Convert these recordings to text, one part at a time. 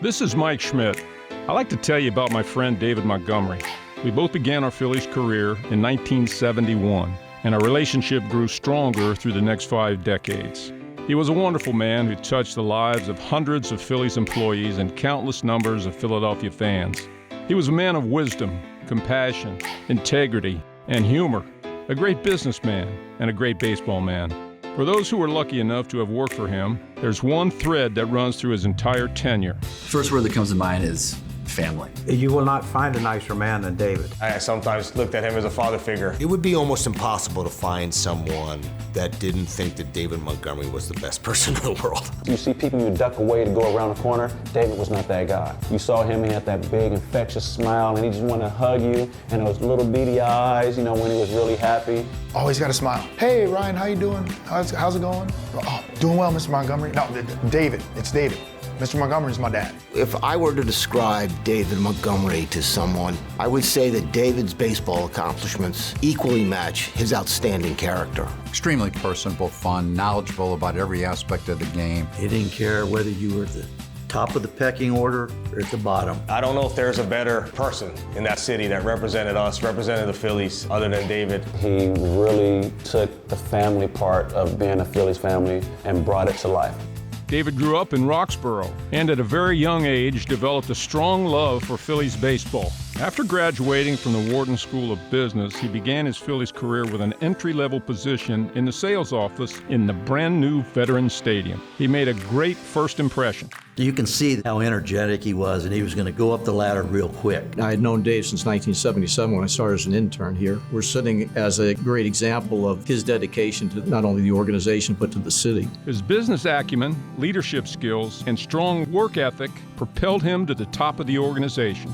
This is Mike Schmidt. I'd like to tell you about my friend David Montgomery. We both began our Phillies career in 1971, and our relationship grew stronger through the next 5 decades. He was a wonderful man who touched the lives of hundreds of Phillies employees and countless numbers of Philadelphia fans. He was a man of wisdom, compassion, integrity, and humor, a great businessman and a great baseball man. For those who were lucky enough to have worked for him, there's one thread that runs through his entire tenure. First word that comes to mind is family. You will not find a nicer man than David. I sometimes looked at him as a father figure. It would be almost impossible to find someone that didn't think that David Montgomery was the best person in the world. You see people who duck away to go around the corner. David was not that guy. You saw him, he had that big infectious smile and he just wanted to hug you, and those little beady eyes, you know, when he was really happy. Always got a smile. Hey, Ryan, how you doing? How's it going? Oh, doing well, Mr. Montgomery. No, David, it's David. Mr. Montgomery's my dad. If I were to describe David Montgomery to someone, I would say that David's baseball accomplishments equally match his outstanding character. Extremely personable, fun, knowledgeable about every aspect of the game. He didn't care whether you were at the top of the pecking order or at the bottom. I don't know if there's a better person in that city that represented us, represented the Phillies, other than David. He really took the family part of being a Phillies family and brought it to life. David grew up in Roxborough and at a very young age developed a strong love for Phillies baseball. After graduating from the Wharton School of Business, he began his Phillies career with an entry-level position in the sales office in the brand-new Veterans Stadium. He made a great first impression. You can see how energetic he was, and he was going to go up the ladder real quick. I had known Dave since 1977 when I started as an intern here. We're sitting as a great example of his dedication to not only the organization, but to the city. His business acumen, leadership skills, and strong work ethic propelled him to the top of the organization.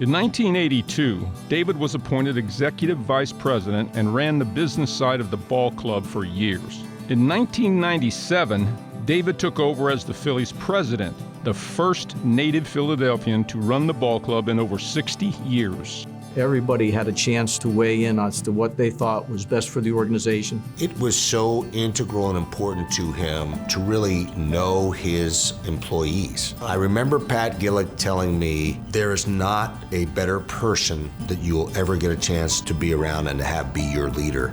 In 1982, David was appointed executive vice president and ran the business side of the ball club for years. In 1997, David took over as the Phillies president, the first native Philadelphian to run the ball club in over 60 years. Everybody had a chance to weigh in as to what they thought was best for the organization. It was so integral and important to him to really know his employees. I remember Pat Gillick telling me, there is not a better person that you'll ever get a chance to be around and to have be your leader.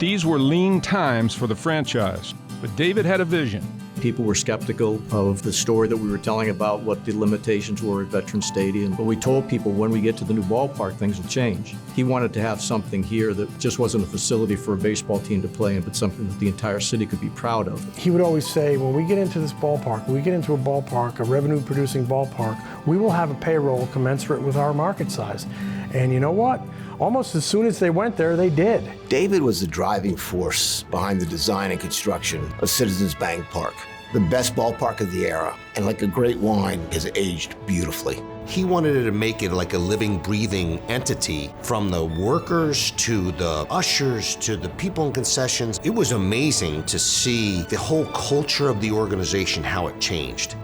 These were lean times for the franchise, but David had a vision. People were skeptical of the story that we were telling about what the limitations were at Veterans Stadium. But we told people when we get to the new ballpark, things will change. He wanted to have something here that just wasn't a facility for a baseball team to play in, but something that the entire city could be proud of. He would always say, when we get into this ballpark, when we get into a ballpark, a revenue-producing ballpark, we will have a payroll commensurate with our market size. And you know what? Almost as soon as they went there, they did. David was the driving force behind the design and construction of Citizens Bank Park, the best ballpark of the era, and like a great wine, is aged beautifully. He wanted to make it like a living, breathing entity, from the workers to the ushers to the people in concessions. It was amazing to see the whole culture of the organization, how it changed.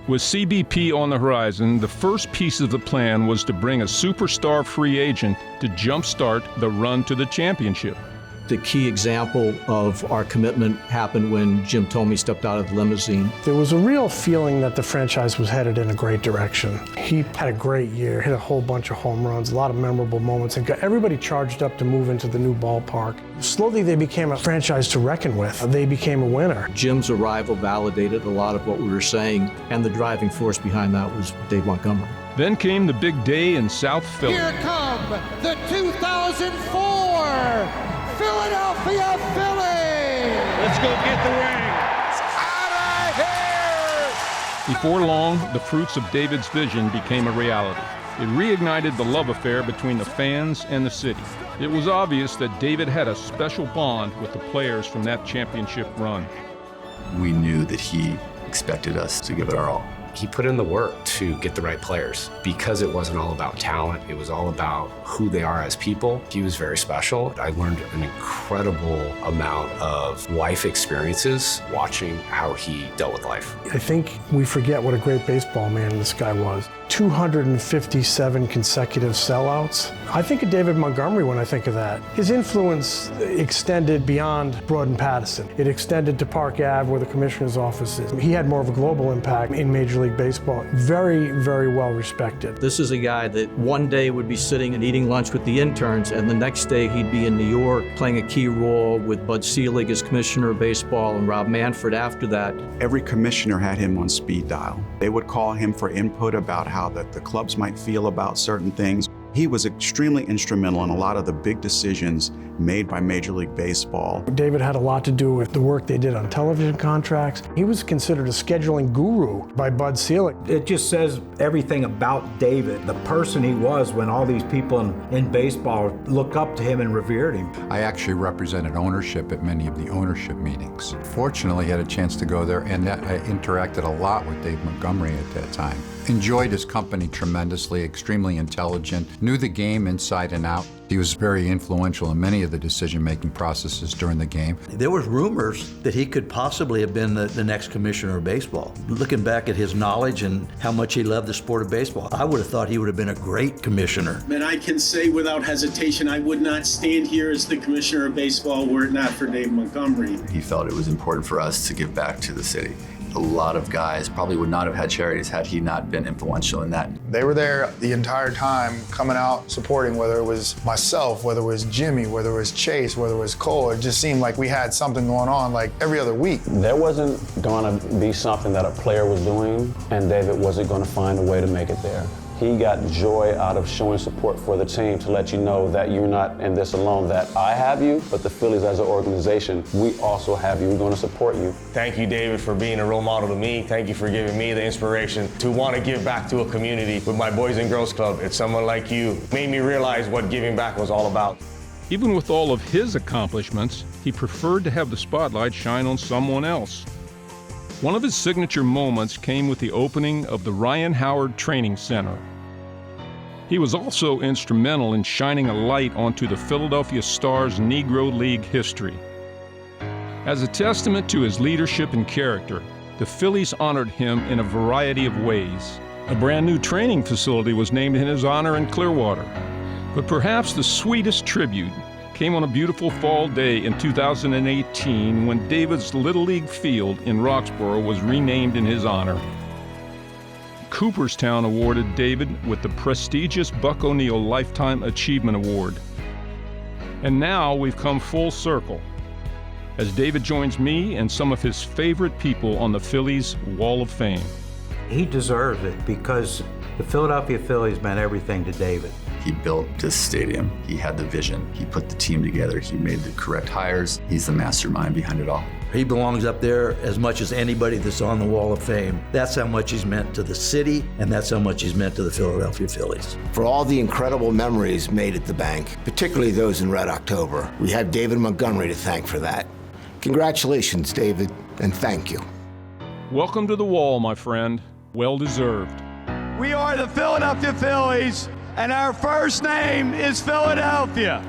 With CBP on the horizon, the first piece of the plan was to bring a superstar free agent to jumpstart the run to the championship. The key example of our commitment happened when Jim Thome stepped out of the limousine. There was a real feeling that the franchise was headed in a great direction. He had a great year, hit a whole bunch of home runs, a lot of memorable moments, and got everybody charged up to move into the new ballpark. Slowly, they became a franchise to reckon with. They became a winner. Jim's arrival validated a lot of what we were saying, and the driving force behind that was Dave Montgomery. Then came the big day in South Philly. Here come the 2004 Philadelphia Phillie! Let's go get the ring! Out of here! Before long, the fruits of David's vision became a reality. It reignited the love affair between the fans and the city. It was obvious that David had a special bond with the players from that championship run. We knew that he expected us to give it our all. He put in the work to get the right players because it wasn't all about talent. It was all about who they are as people. He was very special. I learned an incredible amount of life experiences watching how he dealt with life. I think we forget what a great baseball man this guy was. 257 consecutive sellouts. I think of David Montgomery when I think of that. His influence extended beyond Broad and Pattison. It extended to Park Ave, where the commissioner's office is. He had more of a global impact in Major League Baseball. Very, very well respected. This is a guy that one day would be sitting and eating lunch with the interns, and the next day he'd be in New York playing a key role with Bud Selig as commissioner of baseball and Rob Manfred after that. Every commissioner had him on speed dial. They would call him for input about how the clubs might feel about certain things. He was extremely instrumental in a lot of the big decisions made by Major League Baseball. David had a lot to do with the work they did on television contracts. He was considered a scheduling guru by Bud Selig. It just says everything about David, the person he was when all these people in baseball looked up to him and revered him. I actually represented ownership at many of the ownership meetings. Fortunately, I had a chance to go there, and I interacted a lot with Dave Montgomery at that time. Enjoyed his company tremendously, extremely intelligent, knew the game inside and out. He was very influential in many of the decision-making processes during the game. There was rumors that he could possibly have been the next commissioner of baseball. Looking back at his knowledge and how much he loved the sport of baseball, I would have thought he would have been a great commissioner. And I can say without hesitation, I would not stand here as the commissioner of baseball were it not for Dave Montgomery. He felt it was important for us to give back to the city. A lot of guys probably would not have had charities had he not been influential in that. They were there the entire time, coming out, supporting, whether it was myself, whether it was Jimmy, whether it was Chase, whether it was Cole. It just seemed like we had something going on like every other week. There wasn't going to be something that a player was doing, and David wasn't going to find a way to make it there. He got joy out of showing support for the team to let you know that you're not in this alone, that I have you, but the Phillies as an organization, we also have you. We're going to support you. Thank you, David, for being a role model to me. Thank you for giving me the inspiration to want to give back to a community with my Boys and Girls Club. It's someone like you made me realize what giving back was all about. Even with all of his accomplishments, he preferred to have the spotlight shine on someone else. One of his signature moments came with the opening of the Ryan Howard Training Center. He was also instrumental in shining a light onto the Philadelphia Stars Negro League history. As a testament to his leadership and character, the Phillies honored him in a variety of ways. A brand new training facility was named in his honor in Clearwater. But perhaps the sweetest tribute came on a beautiful fall day in 2018 when David's Little League field in Roxborough was renamed in his honor. Cooperstown awarded David with the prestigious Buck O'Neil Lifetime Achievement Award. And now we've come full circle, as David joins me and some of his favorite people on the Phillies Wall of Fame. He deserves it because the Philadelphia Phillies meant everything to David. He built this stadium. He had the vision. He put the team together. He made the correct hires. He's the mastermind behind it all. He belongs up there as much as anybody that's on the Wall of Fame. That's how much he's meant to the city, and that's how much he's meant to the Philadelphia Phillies. For all the incredible memories made at the bank, particularly those in Red October, we have David Montgomery to thank for that. Congratulations, David, and thank you. Welcome to the Wall, my friend. Well deserved. We are the Philadelphia Phillies, and our first name is Philadelphia.